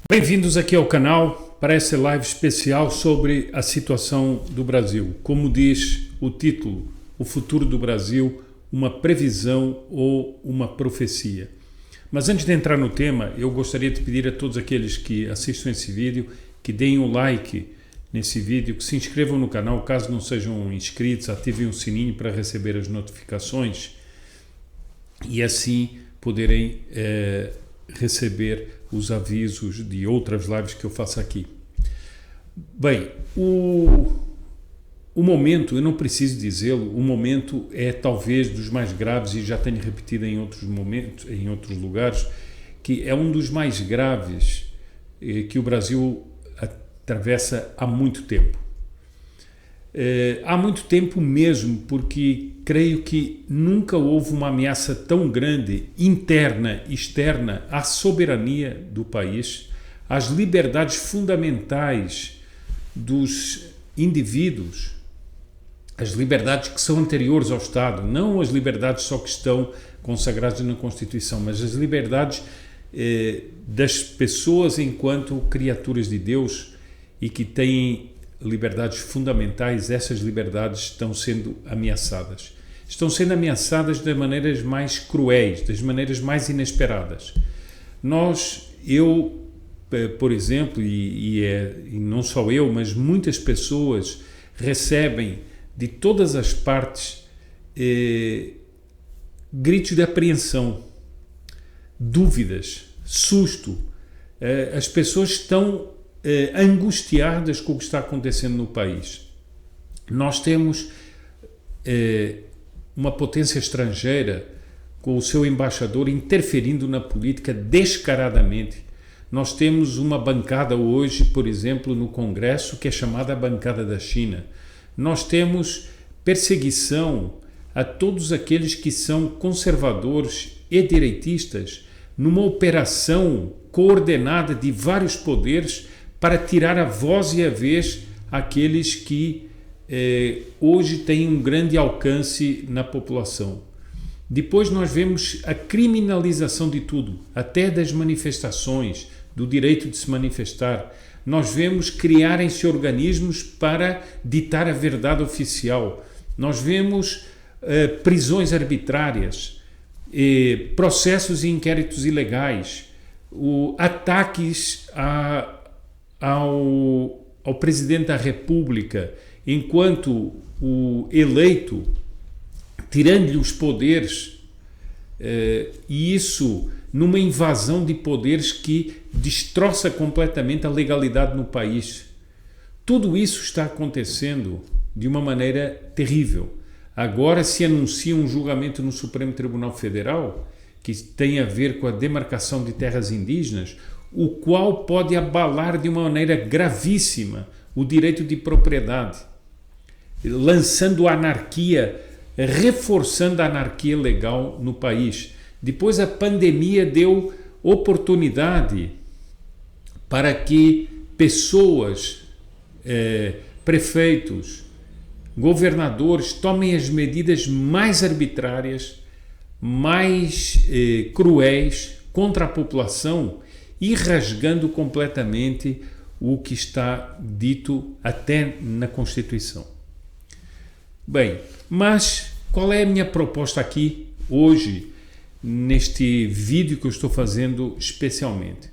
Bem-vindos aqui ao canal para essa live especial sobre a situação do Brasil. Como diz o título, o futuro do Brasil, uma previsão ou uma profecia. Mas antes de entrar no tema, eu gostaria de pedir a todos aqueles que assistam esse vídeo que deem um like nesse vídeo, que se inscrevam no canal caso não sejam inscritos, ativem o sininho para receber as notificações e assim poderem receber os avisos de outras lives que eu faço aqui. Bem, o momento, eu não preciso dizê-lo, o momento é talvez dos mais graves, e já tenho repetido em outros momentos, em outros lugares, que é um dos mais graves que o Brasil atravessa há muito tempo. Há muito tempo mesmo, porque creio que nunca houve uma ameaça tão grande, interna e externa, à soberania do país, às liberdades fundamentais dos indivíduos, as liberdades que são anteriores ao Estado, não as liberdades só que estão consagradas na Constituição, mas as liberdades das pessoas enquanto criaturas de Deus e que têm liberdades fundamentais. Essas liberdades estão sendo ameaçadas. Estão sendo ameaçadas das maneiras mais cruéis, das maneiras mais inesperadas. Eu, por exemplo, e não só eu, mas muitas pessoas recebem de todas as partes gritos de apreensão, dúvidas, susto. As pessoas estão angustiadas com o que está acontecendo no país. Nós temos uma potência estrangeira com o seu embaixador interferindo na política descaradamente. Nós temos uma bancada hoje, por exemplo, no Congresso, que é chamada a bancada da China. Nós temos perseguição a todos aqueles que são conservadores e direitistas numa operação coordenada de vários poderes para tirar a voz e a vez àqueles que hoje têm um grande alcance na população. Depois nós vemos a criminalização de tudo, até das manifestações, do direito de se manifestar. Nós vemos criarem-se organismos para ditar a verdade oficial. Nós vemos prisões arbitrárias, processos e inquéritos ilegais, ataques ao Presidente da República, enquanto o eleito, tirando-lhe os poderes, e isso numa invasão de poderes que destroça completamente a legalidade no país. Tudo isso está acontecendo de uma maneira terrível. Agora se anuncia um julgamento no Supremo Tribunal Federal que tem a ver com a demarcação de terras indígenas, o qual pode abalar de uma maneira gravíssima o direito de propriedade, lançando a anarquia, reforçando a anarquia legal no país. Depois a pandemia deu oportunidade para que pessoas, prefeitos, governadores tomem as medidas mais arbitrárias, mais cruéis contra a população e rasgando completamente o que está dito até na Constituição. Bem, mas qual é a minha proposta aqui hoje, neste vídeo que eu estou fazendo especialmente?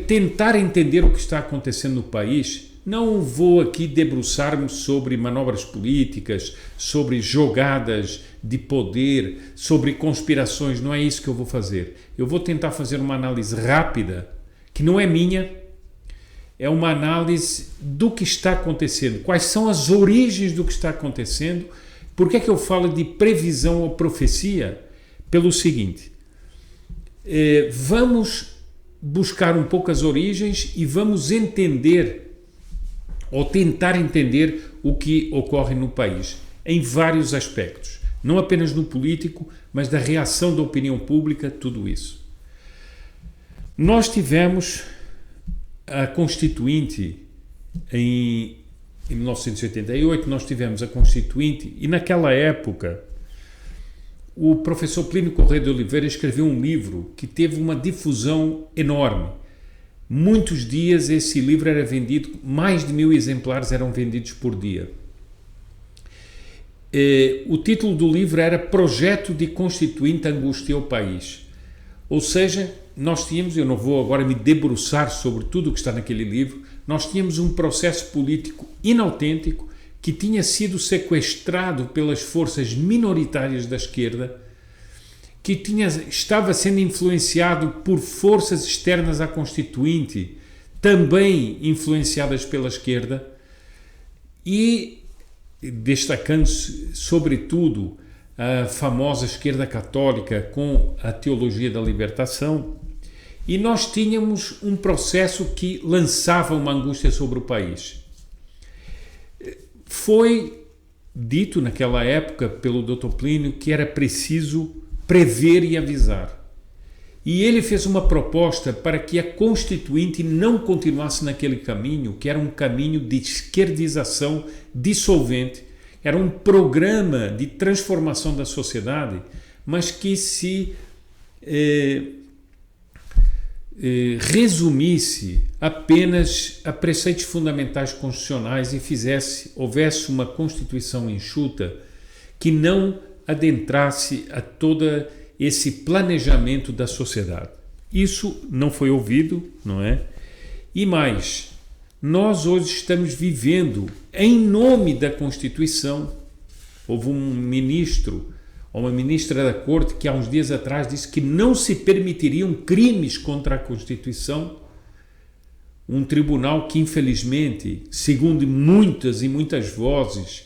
Tentar entender o que está acontecendo no país. Não vou aqui debruçar-me sobre manobras políticas, sobre jogadas de poder, sobre conspirações, não é isso que eu vou fazer. Eu vou tentar fazer uma análise rápida, que não é minha, é uma análise do que está acontecendo, quais são as origens do que está acontecendo. Por que é que eu falo de previsão ou profecia? Pelo seguinte, vamos buscar um pouco as origens e vamos entender ou tentar entender o que ocorre no país, em vários aspectos, não apenas no político, mas da reação da opinião pública, tudo isso. Nós tivemos a Constituinte em 1988, nós tivemos a Constituinte e naquela época o professor Plínio Corrêa de Oliveira escreveu um livro que teve uma difusão enorme. Muitos dias esse livro era vendido, mais de 1000 exemplares eram vendidos por dia. O título do livro era Projeto de Constituinte Angustia ao País. Ou seja, nós tínhamos, eu não vou agora me debruçar sobre tudo o que está naquele livro, nós tínhamos um processo político inautêntico que tinha sido sequestrado pelas forças minoritárias da esquerda, que estava sendo influenciado por forças externas à Constituinte, também influenciadas pela esquerda, e destacando-se, sobretudo, a famosa esquerda católica com a teologia da libertação, e nós tínhamos um processo que lançava uma angústia sobre o país. Foi dito naquela época pelo Dr. Plínio que era preciso prever e avisar. E ele fez uma proposta para que a Constituinte não continuasse naquele caminho, que era um caminho de esquerdização dissolvente, era um programa de transformação da sociedade, mas que se resumisse apenas a preceitos fundamentais constitucionais e houvesse uma Constituição enxuta que não adentrasse a todo esse planejamento da sociedade. Isso não foi ouvido, não é? E mais, nós hoje estamos vivendo, em nome da Constituição, houve um ministro ou uma ministra da Corte que há uns dias atrás disse que não se permitiriam crimes contra a Constituição, um tribunal que infelizmente, segundo muitas e muitas vozes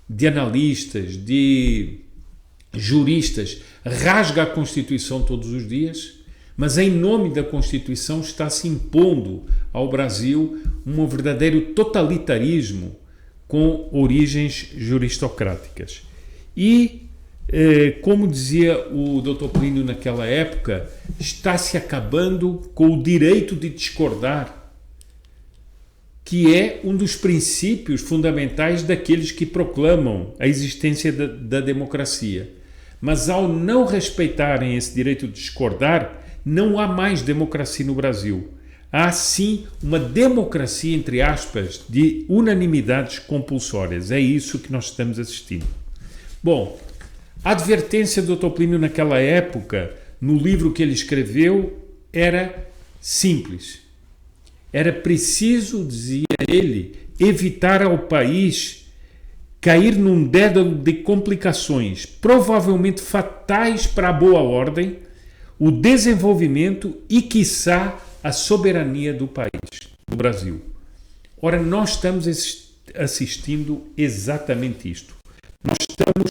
de analistas, de juristas, rasga a Constituição todos os dias, mas em nome da Constituição está se impondo ao Brasil um verdadeiro totalitarismo com origens juristocráticas. E, como dizia o Dr. Plínio naquela época, está se acabando com o direito de discordar, que é um dos princípios fundamentais daqueles que proclamam a existência da democracia. Mas ao não respeitarem esse direito de discordar, não há mais democracia no Brasil. Há sim uma democracia, entre aspas, de unanimidades compulsórias. É isso que nós estamos assistindo. Bom, a advertência do Dr. Plínio naquela época, no livro que ele escreveu, era simples. Era preciso, dizia ele, evitar ao país cair num dédalo de complicações, provavelmente fatais para a boa ordem, o desenvolvimento e, quiçá, a soberania do país, do Brasil. Ora, nós estamos assistindo exatamente isto. Nós estamos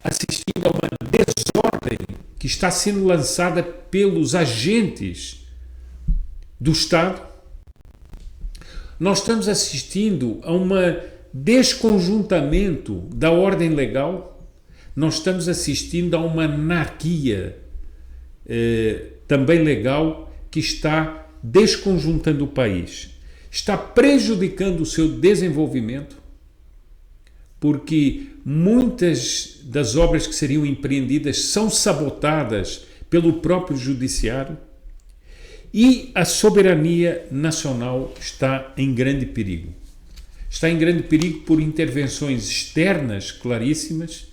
assistindo a uma desordem que está sendo lançada pelos agentes do Estado. Nós estamos assistindo a um desconjuntamento da ordem legal. Nós estamos assistindo a uma anarquia também legal que está desconjuntando o país. Está prejudicando o seu desenvolvimento, porque muitas das obras que seriam empreendidas são sabotadas pelo próprio judiciário e a soberania nacional está em grande perigo. Está em grande perigo por intervenções externas claríssimas,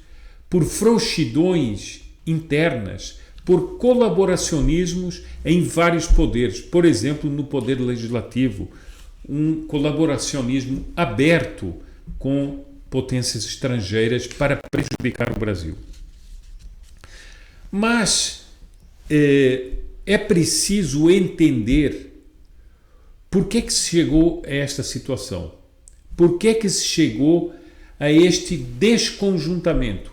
por frouxidões internas, por colaboracionismos em vários poderes. Por exemplo, no poder legislativo, um colaboracionismo aberto com potências estrangeiras para prejudicar o Brasil. Mas é preciso entender por que se chegou a esta situação. Por que se chegou a este desconjuntamento?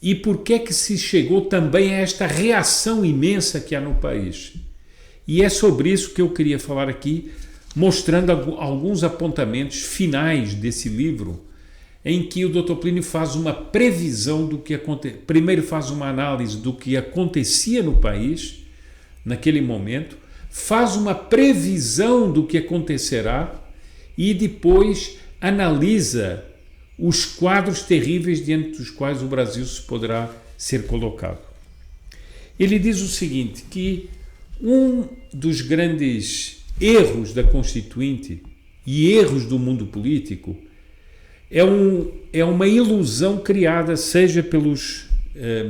E por que se chegou também a esta reação imensa que há no país? E é sobre isso que eu queria falar aqui, mostrando alguns apontamentos finais desse livro, em que o Dr. Plínio faz uma previsão do que aconteceu. Primeiro faz uma análise do que acontecia no país, naquele momento, faz uma previsão do que acontecerá e depois analisa os quadros terríveis diante dos quais o Brasil se poderá ser colocado. Ele diz o seguinte, que um dos grandes erros da Constituinte e erros do mundo político é uma ilusão criada, seja pelos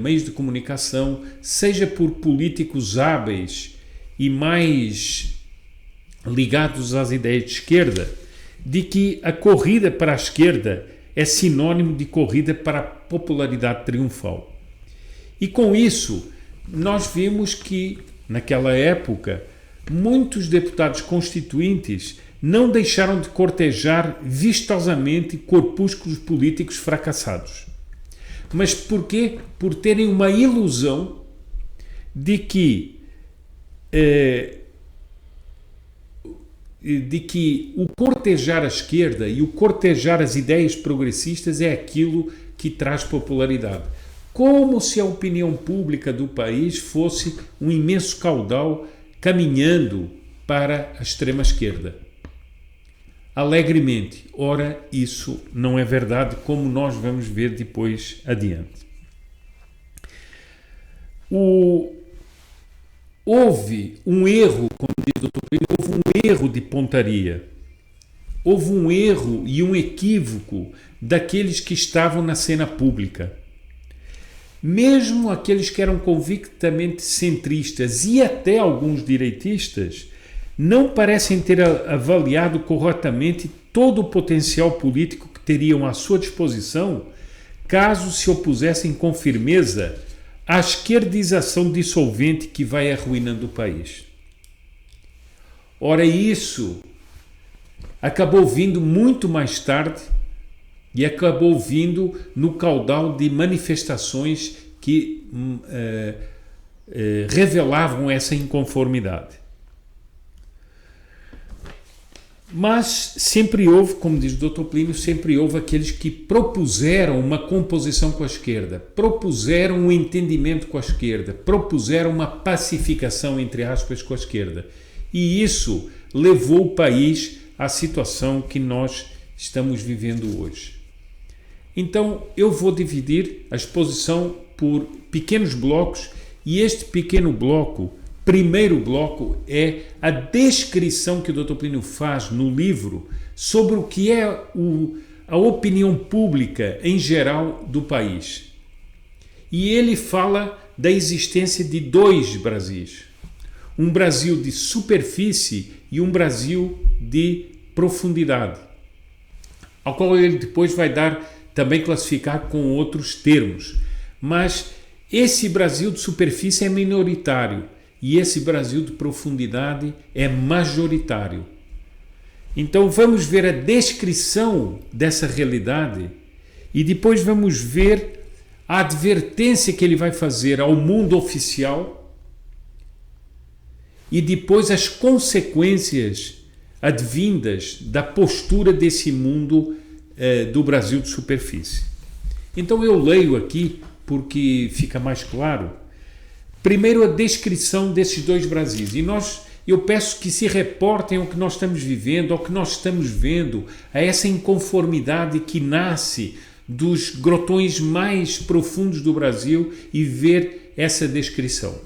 meios de comunicação, seja por políticos hábeis e mais ligados às ideias de esquerda, de que a corrida para a esquerda é sinônimo de corrida para a popularidade triunfal. E com isso, nós vimos que, naquela época, muitos deputados constituintes não deixaram de cortejar vistosamente corpúsculos políticos fracassados. Mas por quê? Por terem uma ilusão de que o cortejar a esquerda e o cortejar as ideias progressistas é aquilo que traz popularidade. Como se a opinião pública do país fosse um imenso caudal caminhando para a extrema-esquerda. Alegremente. Ora, isso não é verdade, como nós vamos ver depois adiante. Houve um erro, como diz o Dr. Plínio, houve um erro de pontaria. Houve um erro e um equívoco daqueles que estavam na cena pública. Mesmo aqueles que eram convictamente centristas e até alguns direitistas não parecem ter avaliado corretamente todo o potencial político que teriam à sua disposição caso se opusessem com firmeza à esquerdização dissolvente que vai arruinando o país. Ora, isso acabou vindo muito mais tarde e acabou vindo no caudal de manifestações que revelavam essa inconformidade. Mas sempre houve, como diz o Dr. Plínio, sempre houve aqueles que propuseram uma composição com a esquerda, propuseram um entendimento com a esquerda, propuseram uma pacificação, entre aspas, com a esquerda. E isso levou o país à situação que nós estamos vivendo hoje. Então, eu vou dividir a exposição por pequenos blocos e este pequeno bloco, primeiro bloco, é a descrição que o Dr. Plínio faz no livro sobre o que é a opinião pública em geral do país. E ele fala da existência de dois Brasis. Um Brasil de superfície e um Brasil de profundidade, ao qual ele depois vai também classificar com outros termos. Mas esse Brasil de superfície é minoritário e esse Brasil de profundidade é majoritário. Então vamos ver a descrição dessa realidade e depois vamos ver a advertência que ele vai fazer ao mundo oficial e depois as consequências advindas da postura desse mundo do Brasil de superfície. Então eu leio aqui porque fica mais claro. Primeiro, a descrição desses dois Brasis. E eu peço que se reportem ao que nós estamos vivendo, ao que nós estamos vendo, a essa inconformidade que nasce dos grotões mais profundos do Brasil e ver essa descrição.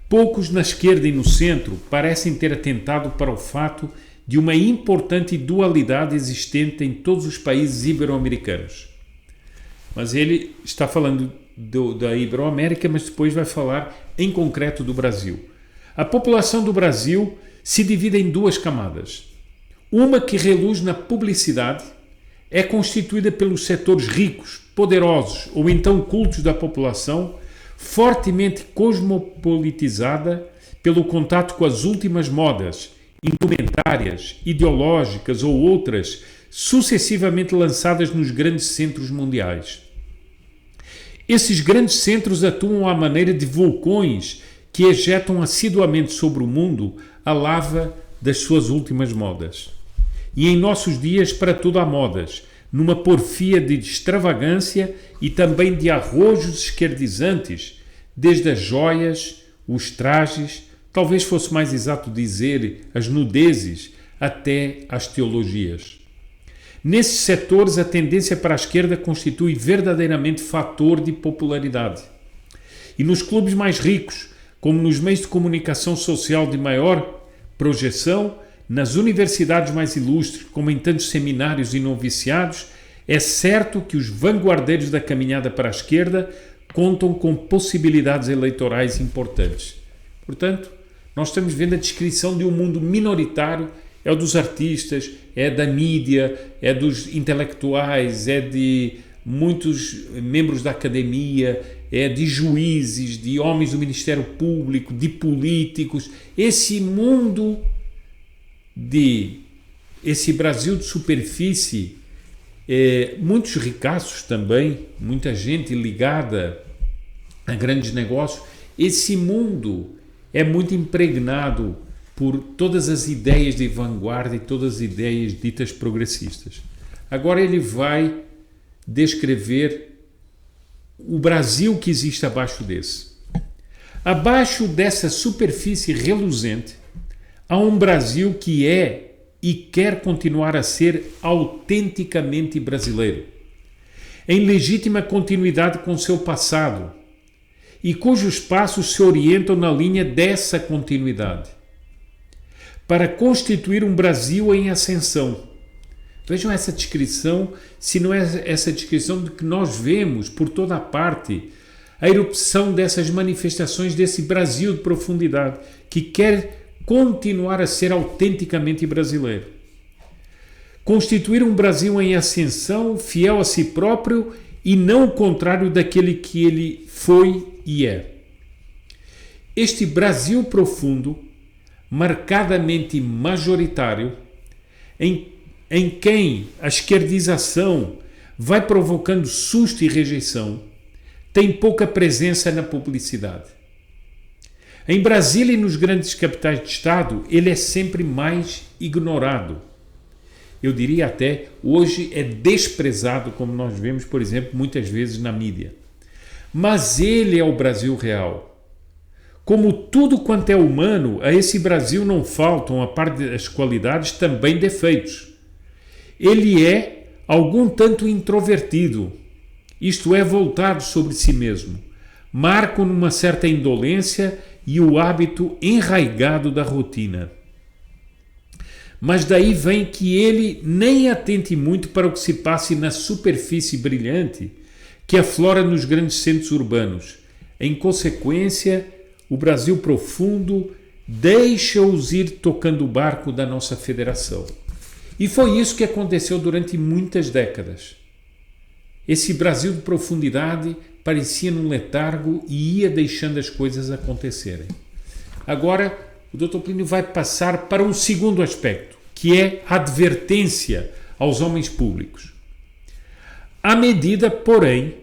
Poucos na esquerda e no centro parecem ter atentado para o fato de uma importante dualidade existente em todos os países ibero-americanos. Mas ele está falando da Ibero-América, mas depois vai falar em concreto do Brasil. A população do Brasil se divide em duas camadas. Uma que reluz na publicidade é constituída pelos setores ricos, poderosos ou então cultos da população, fortemente cosmopolitizada pelo contato com as últimas modas, indumentárias, ideológicas ou outras, sucessivamente lançadas nos grandes centros mundiais. Esses grandes centros atuam à maneira de vulcões que ejetam assiduamente sobre o mundo a lava das suas últimas modas. E em nossos dias para tudo há modas, numa porfia de extravagância e também de arrojos esquerdizantes, desde as joias, os trajes, talvez fosse mais exato dizer as nudezes, até as teologias. Nesses setores, a tendência para a esquerda constitui verdadeiramente fator de popularidade. E nos clubes mais ricos, como nos meios de comunicação social de maior projeção, nas universidades mais ilustres, como em tantos seminários e noviciados, é certo que os vanguardeiros da caminhada para a esquerda contam com possibilidades eleitorais importantes. Portanto, nós estamos vendo a descrição de um mundo minoritário, é o dos artistas, é da mídia, é dos intelectuais, é de muitos membros da academia, é de juízes, de homens do Ministério Público, de políticos. Esse mundo esse Brasil de superfície, muitos ricaços também, muita gente ligada a grandes negócios, esse mundo é muito impregnado por todas as ideias de vanguarda e todas as ideias ditas progressistas. Agora ele vai descrever o Brasil que existe abaixo desse. Abaixo dessa superfície reluzente, há um Brasil que é e quer continuar a ser autenticamente brasileiro, em legítima continuidade com seu passado, e cujos passos se orientam na linha dessa continuidade, para constituir um Brasil em ascensão. Vejam essa descrição, se não é essa descrição de que nós vemos por toda a parte, a erupção dessas manifestações desse Brasil de profundidade, que quer continuar a ser autenticamente brasileiro. Constituir um Brasil em ascensão, fiel a si próprio e não o contrário daquele que ele foi e é. Este Brasil profundo, marcadamente majoritário, em quem a esquerdização vai provocando susto e rejeição, tem pouca presença na publicidade. Em Brasília e nos grandes capitais de Estado, ele é sempre mais ignorado. Eu diria até, hoje é desprezado, como nós vemos, por exemplo, muitas vezes na mídia. Mas ele é o Brasil real. Como tudo quanto é humano, a esse Brasil não faltam, a par das qualidades, também defeitos. Ele é algum tanto introvertido, isto é, voltado sobre si mesmo. Marca numa certa indolência e o hábito enraigado da rotina. Mas daí vem que ele nem atente muito para o que se passe na superfície brilhante que aflora nos grandes centros urbanos. Em consequência, o Brasil profundo deixa-os ir tocando o barco da nossa federação. E foi isso que aconteceu durante muitas décadas. Esse Brasil de profundidade parecia num letargo e ia deixando as coisas acontecerem. Agora, o Dr. Plínio vai passar para um segundo aspecto, que é a advertência aos homens públicos. À medida, porém,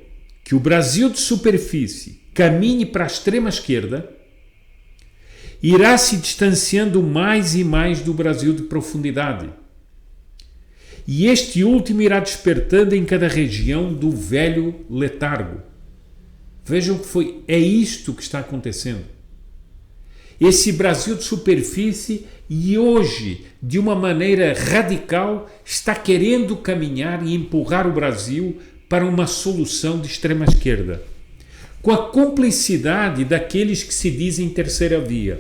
que o Brasil de superfície caminhe para a extrema esquerda, irá se distanciando mais e mais do Brasil de profundidade. E este último irá despertando em cada região do velho letargo. Vejam que é isto que está acontecendo. Esse Brasil de superfície e hoje, de uma maneira radical, está querendo caminhar e empurrar o Brasil para uma solução de extrema esquerda, com a cumplicidade daqueles que se dizem terceira via.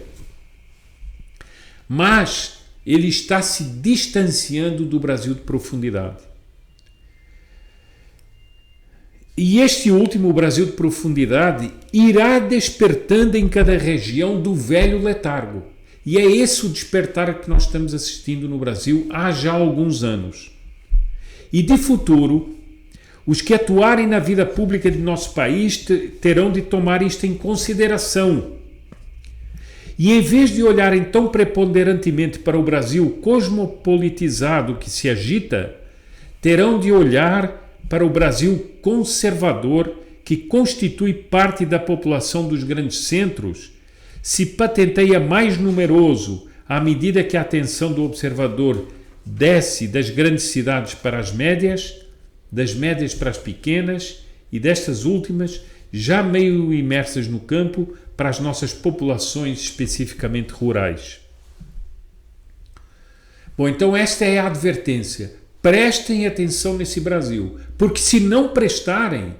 Mas ele está se distanciando do Brasil de profundidade. E este último Brasil de profundidade irá despertando em cada região do velho letargo. E é esse o despertar que nós estamos assistindo no Brasil há já alguns anos. E de futuro, os que atuarem na vida pública de nosso país terão de tomar isto em consideração. E em vez de olharem tão preponderantemente para o Brasil cosmopolitizado que se agita, terão de olhar para o Brasil conservador que constitui parte da população dos grandes centros, se patenteia mais numeroso à medida que a atenção do observador desce das grandes cidades para as médias, das médias para as pequenas e destas últimas, já meio imersas no campo, para as nossas populações especificamente rurais. Bom, então esta é a advertência. prestem atenção nesse Brasil, porque se não prestarem,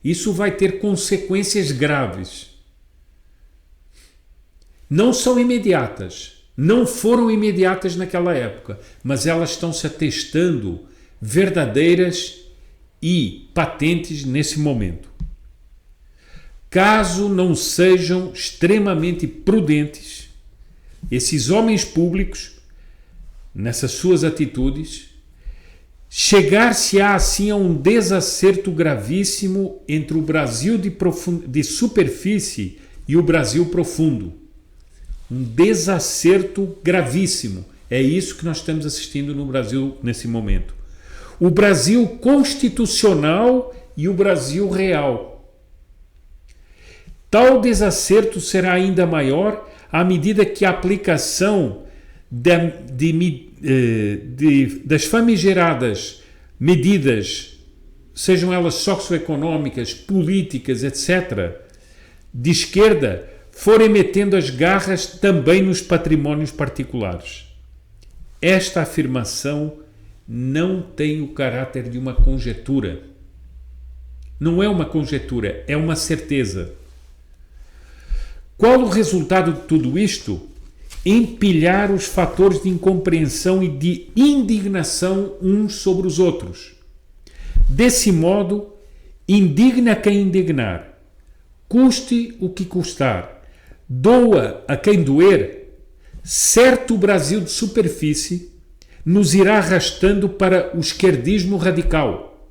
isso vai ter consequências graves. Não são imediatas, não foram imediatas naquela época, mas elas estão se atestando verdadeiras e patentes nesse momento. Caso não sejam extremamente prudentes, esses homens públicos, nessas suas atitudes, chegar-se-á assim a um desacerto gravíssimo entre o Brasil de superfície e o Brasil profundo. Um desacerto gravíssimo. É isso que nós estamos assistindo no Brasil nesse momento. O Brasil constitucional e o Brasil real. Tal desacerto será ainda maior à medida que a aplicação das famigeradas medidas, sejam elas socioeconômicas, políticas, etc., de esquerda, forem metendo as garras também nos patrimónios particulares. Esta afirmação não tem o caráter de uma conjetura. Não é uma conjetura, é uma certeza. Qual o resultado de tudo isto? Empilhar os fatores de incompreensão e de indignação uns sobre os outros. Desse modo, indigna quem indignar, custe o que custar, doa a quem doer, certo o Brasil de superfície nos irá arrastando para o esquerdismo radical,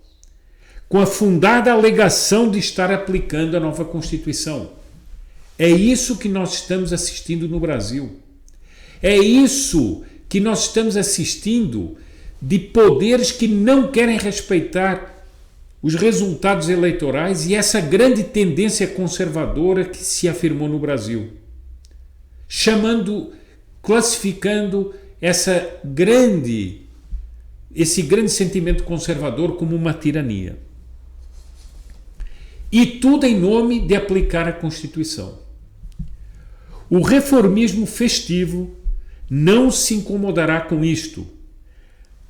com a fundada alegação de estar aplicando a nova Constituição. É isso que nós estamos assistindo no Brasil. É isso que nós estamos assistindo de poderes que não querem respeitar os resultados eleitorais e essa grande tendência conservadora que se afirmou no Brasil, classificando esse grande sentimento conservador como uma tirania. E tudo em nome de aplicar a Constituição. O reformismo festivo não se incomodará com isto.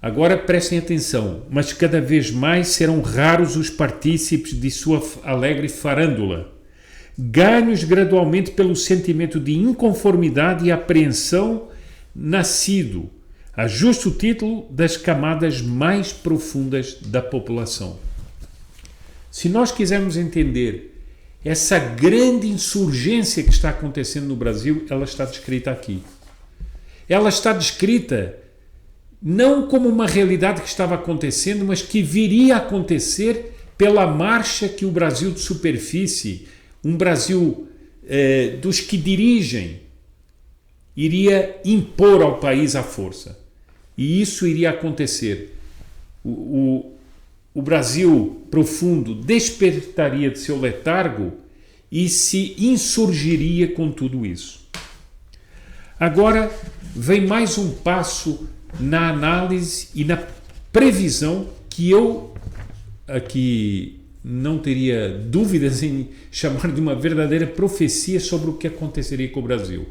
Agora prestem atenção, mas cada vez mais serão raros os partícipes de sua alegre farândula, ganhos gradualmente pelo sentimento de inconformidade e apreensão nascido, a justo título, das camadas mais profundas da população. Se nós quisermos entender essa grande insurgência que está acontecendo no Brasil, ela está descrita aqui. Ela está descrita não como uma realidade que estava acontecendo, mas que viria a acontecer pela marcha que o Brasil de superfície, um Brasil dos que dirigem, iria impor ao país à força. E isso iria acontecer. O Brasil profundo despertaria de seu letargo e se insurgiria com tudo isso. Agora vem mais um passo na análise e na previsão que eu aqui não teria dúvidas em chamar de uma verdadeira profecia sobre o que aconteceria com o Brasil.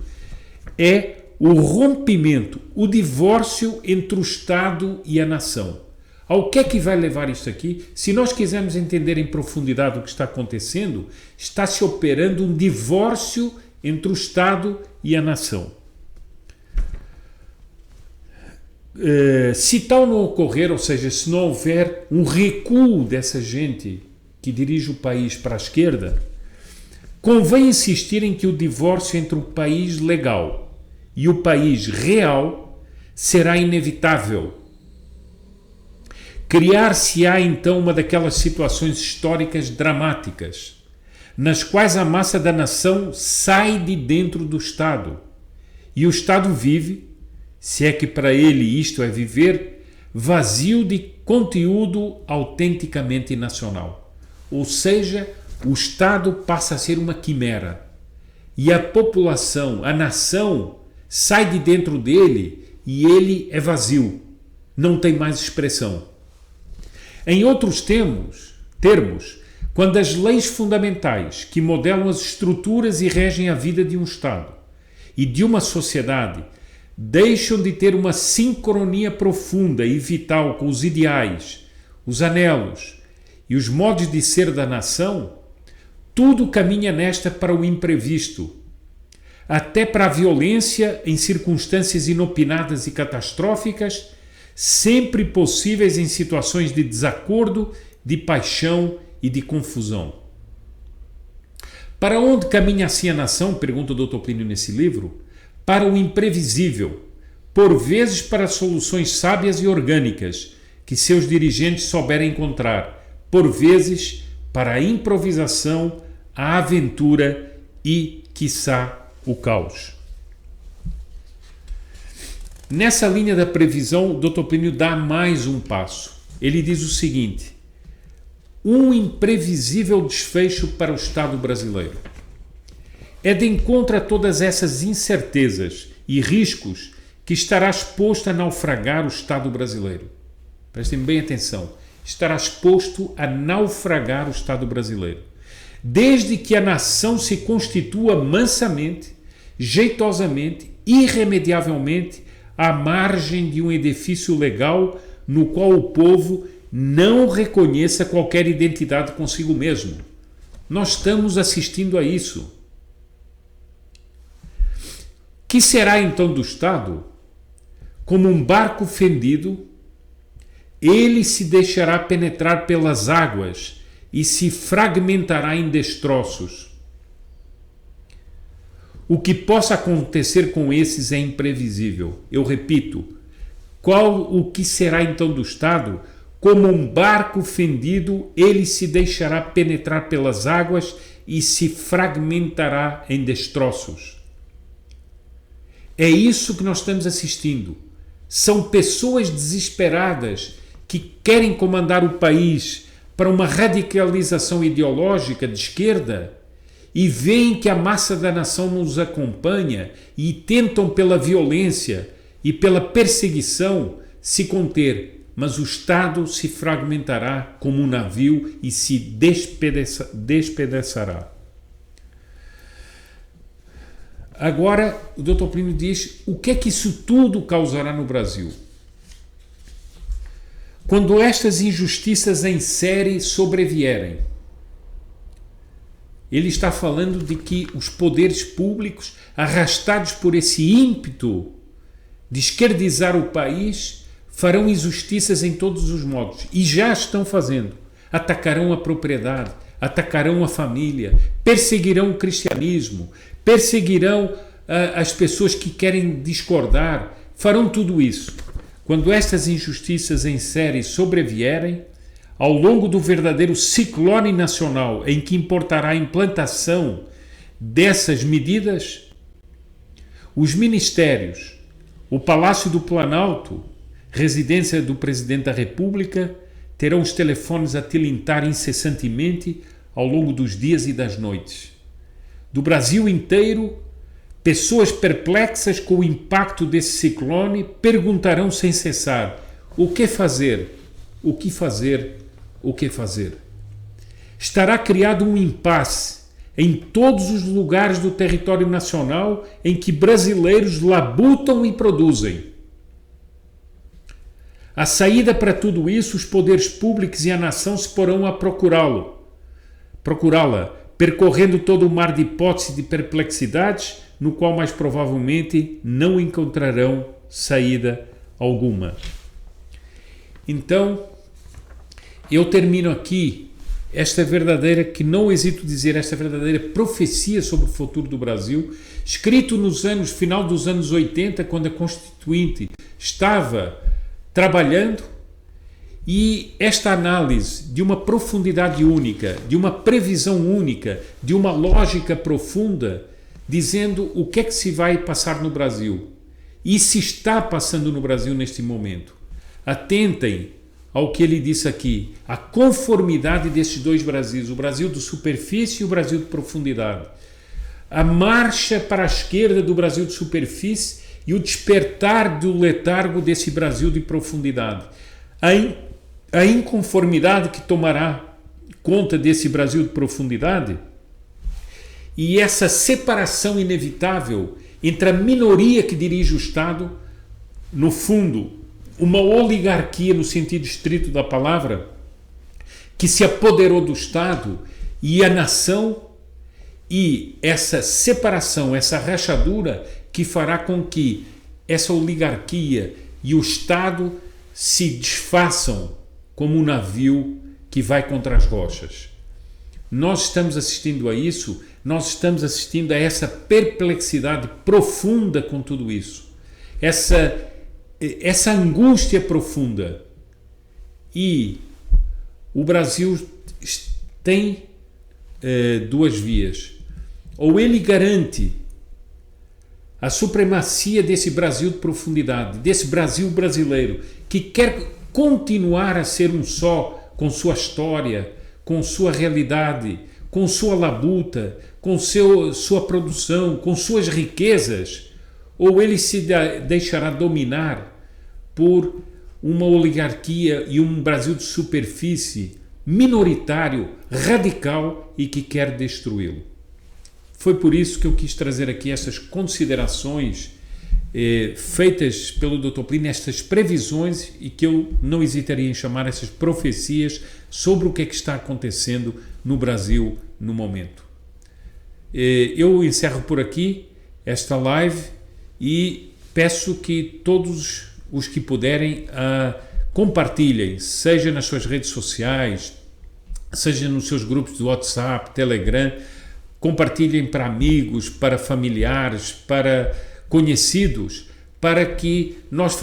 É o rompimento, o divórcio entre o Estado e a nação. Ao que é que vai levar isto aqui? Se nós quisermos entender em profundidade o que está acontecendo, está se operando um divórcio entre o Estado e a nação. Se tal não ocorrer, ou seja, se não houver um recuo dessa gente que dirige o país para a esquerda, convém insistir em que o divórcio entre o país legal e o país real será inevitável. Criar-se-á então uma daquelas situações históricas dramáticas, nas quais a massa da nação sai de dentro do Estado e o Estado vive, se é que para ele isto é viver, vazio de conteúdo autenticamente nacional. Ou seja, o Estado passa a ser uma quimera e a população, a nação, sai de dentro dele e ele é vazio, não tem mais expressão. Em outros termos, quando as leis fundamentais que modelam as estruturas e regem a vida de um Estado e de uma sociedade deixam de ter uma sincronia profunda e vital com os ideais, os anelos e os modos de ser da nação, tudo caminha nesta para o imprevisto, até para a violência em circunstâncias inopinadas e catastróficas, sempre possíveis em situações de desacordo, de paixão e de confusão. Para onde caminha assim a nação? Pergunta o Dr. Plínio nesse livro. Para o imprevisível, por vezes para soluções sábias e orgânicas que seus dirigentes souberem encontrar, por vezes para a improvisação, a aventura e, quiçá, o caos. Nessa linha da previsão, o Dr. Plínio dá mais um passo. Ele diz o seguinte: um imprevisível desfecho para o Estado brasileiro. É de encontro a todas essas incertezas e riscos que estará exposto a naufragar o Estado brasileiro. Prestem bem atenção. Estará exposto a naufragar o Estado brasileiro. Desde que a nação se constitua mansamente, jeitosamente, irremediavelmente, à margem de um edifício legal no qual o povo não reconheça qualquer identidade consigo mesmo. Nós estamos assistindo a isso. Que será então do Estado? Como um barco fendido, ele se deixará penetrar pelas águas e se fragmentará em destroços. O que possa acontecer com esses é imprevisível. Eu repito, o que será então do Estado? Como um barco fendido, ele se deixará penetrar pelas águas e se fragmentará em destroços. É isso que nós estamos assistindo. São pessoas desesperadas que querem comandar o país para uma radicalização ideológica de esquerda e veem que a massa da nação não os acompanha e tentam pela violência e pela perseguição se conter, mas o Estado se fragmentará como um navio e se despedaçará. Agora, o Dr. Plínio diz o que é que isso tudo causará no Brasil. Quando estas injustiças em série sobrevierem, ele está falando de que os poderes públicos, arrastados por esse ímpeto de esquerdizar o país, farão injustiças em todos os modos. E já estão fazendo. Atacarão a propriedade, atacarão a família, perseguirão o cristianismo, perseguirão as pessoas que querem discordar, farão tudo isso. Quando estas injustiças em série sobrevierem, ao longo do verdadeiro ciclone nacional em que importará a implantação dessas medidas, os ministérios, o Palácio do Planalto, residência do Presidente da República, terão os telefones a tilintar incessantemente ao longo dos dias e das noites. Do Brasil inteiro, pessoas perplexas com o impacto desse ciclone perguntarão sem cessar: o que fazer? O que fazer? O que fazer? Estará criado um impasse em todos os lugares do território nacional em que brasileiros labutam e produzem. A saída para tudo isso, os poderes públicos e a nação se porão a procurá-la, percorrendo todo o mar de hipóteses e de perplexidades, no qual mais provavelmente não encontrarão saída alguma. Então, eu termino aqui esta verdadeira, que não hesito dizer, esta verdadeira profecia sobre o futuro do Brasil, escrito final dos anos 80, quando a Constituinte estava trabalhando, e esta análise de uma profundidade única, de uma previsão única, de uma lógica profunda, dizendo o que é que se vai passar no Brasil e se está passando no Brasil neste momento. Atentem ao que ele disse aqui, a conformidade destes dois Brasis, o Brasil de superfície e o Brasil de profundidade. A marcha para a esquerda do Brasil de superfície e o despertar do letargo desse Brasil de profundidade. A inconformidade que tomará conta desse Brasil de profundidade e essa separação inevitável entre a minoria que dirige o Estado, no fundo, uma oligarquia no sentido estrito da palavra, que se apoderou do Estado, e a nação, e essa separação, essa rachadura que fará com que essa oligarquia e o Estado se desfaçam como um navio que vai contra as rochas. Nós estamos assistindo a isso, nós estamos assistindo a essa perplexidade profunda com tudo isso, essa angústia profunda. E o Brasil tem duas vias. Ou ele garante a supremacia desse Brasil de profundidade, desse Brasil brasileiro, que quer continuar a ser um só, com sua história, com sua realidade, com sua labuta, com sua produção, com suas riquezas, ou ele se deixará dominar por uma oligarquia e um Brasil de superfície minoritário, radical e que quer destruí-lo. Foi por isso que eu quis trazer aqui essas considerações feitas pelo Dr. Plínio, estas previsões, e que eu não hesitaria em chamar essas profecias sobre o que é que está acontecendo no Brasil no momento. Eu encerro por aqui esta live e peço que todos os que puderem compartilhem, seja nas suas redes sociais, seja nos seus grupos de WhatsApp, Telegram, compartilhem para amigos, para familiares, para conhecidos, para que nós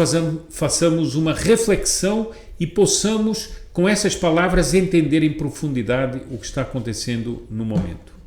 façamos uma reflexão e possamos, com essas palavras, entender em profundidade o que está acontecendo no momento.